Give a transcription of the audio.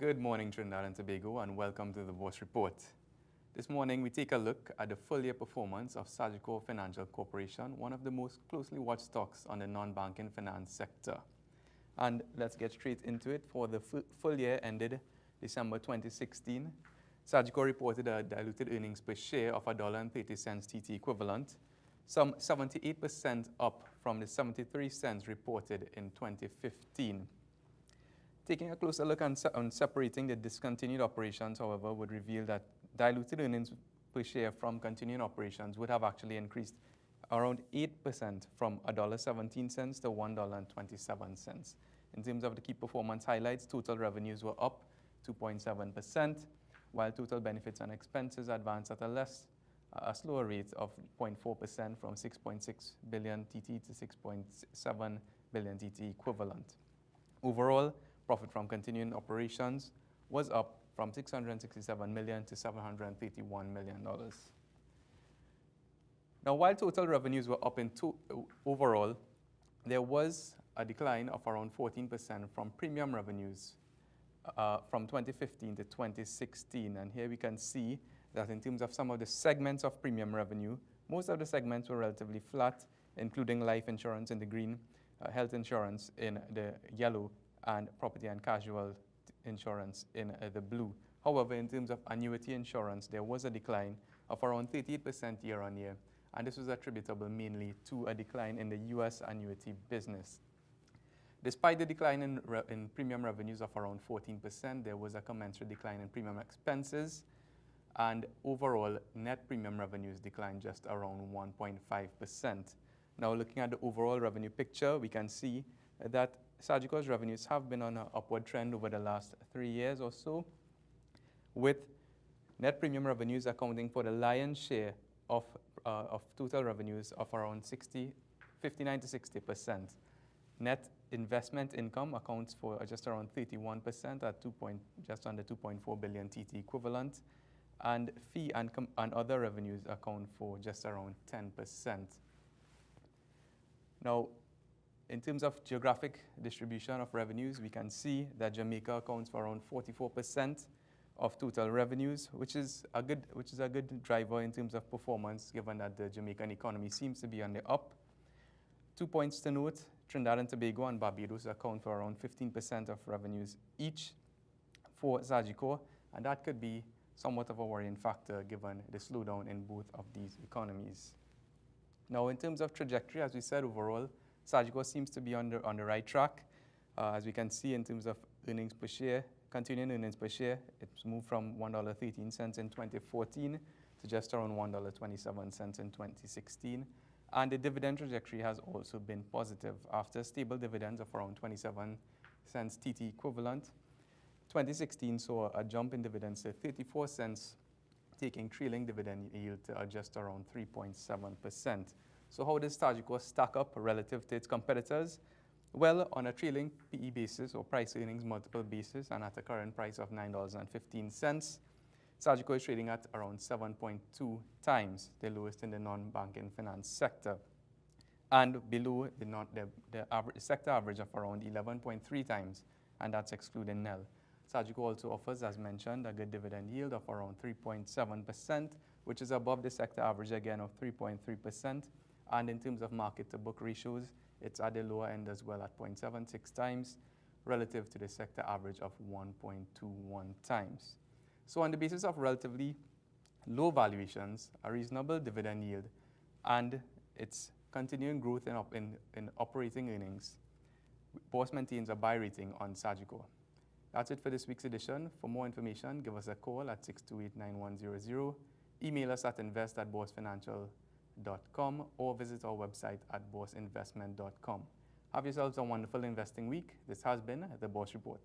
Good morning, Trinidad and Tobago, and welcome to the Bourse Report. This morning, we take a look at the full-year performance of Sagicor Financial Corporation, one of the most closely watched stocks on the non-banking finance sector. And let's get straight into it. For the full year ended December 2016, Sagicor reported a diluted earnings per share of $1.30 TT equivalent, some 78% up from the 73 cents reported in 2015. Taking a closer look on separating the discontinued operations, however, would reveal that diluted earnings per share from continuing operations would have actually increased around 8% from $1.17 to $1.27. In terms of the key performance highlights, total revenues were up 2.7%, while total benefits and expenses advanced at a slower rate of 0.4% from 6.6 billion TT to 6.7 billion TT equivalent. Overall, profit from continuing operations was up from $667 million to $731 million. Now, while total revenues were up overall, there was a decline of around 14% from premium revenues from 2015 to 2016. And here we can see that in terms of some of the segments of premium revenue, most of the segments were relatively flat, including life insurance in the green, health insurance in the yellow, and property and casualty insurance in the blue. However, in terms of annuity insurance, there was a decline of around 38% year on year, and this was attributable mainly to a decline in the U.S. annuity business. Despite the decline in premium revenues of around 14%, there was a commensurate decline in premium expenses, and overall net premium revenues declined just around 1.5%. Now, looking at the overall revenue picture, we can see that Sagicor's revenues have been on an upward trend over the last 3 years or so, with net premium revenues accounting for the lion's share of total revenues of around 59 to 60%. Net investment income accounts for just around 31% at just under 2.4 billion TT equivalent, and fee and other revenues account for just around 10%. Now, in terms of geographic distribution of revenues, we can see that Jamaica accounts for around 44% of total revenues, which is a good driver in terms of performance, given that the Jamaican economy seems to be on the up. 2 points to note: Trinidad and Tobago and Barbados account for around 15% of revenues each for Sagicor, and that could be somewhat of a worrying factor given the slowdown in both of these economies. Now, in terms of trajectory, as we said, overall, Sagicor seems to be on the right track. As we can see in terms of earnings per share, continuing earnings per share, it's moved from $1.13 in 2014 to just around $1.27 in 2016. And the dividend trajectory has also been positive. After stable dividends of around 27 cents TT equivalent, 2016 saw a jump in dividends to 34 cents, taking trailing dividend yield to just around 3.7%. So how does Sagicor stack up relative to its competitors? Well, on a trailing PE basis or price earnings multiple basis, and at a current price of $9.15, Sagicor is trading at around 7.2 times, the lowest in the non-banking finance sector, and below the sector average of around 11.3 times, and that's excluding NEL. Sagicor also offers, as mentioned, a good dividend yield of around 3.7%, which is above the sector average again of 3.3%. And in terms of market-to-book ratios, it's at the lower end as well at 0.76 times, relative to the sector average of 1.21 times. So on the basis of relatively low valuations, a reasonable dividend yield, and its continuing growth in operating earnings, Bourse maintains a buy rating on Sagicor. That's it for this week's edition. For more information, give us a call at 628-9100, email us at invest@boursefinancial.com, or visit our website at bourseinvestment.com. Have yourselves a wonderful investing week. This has been the Bourse Report.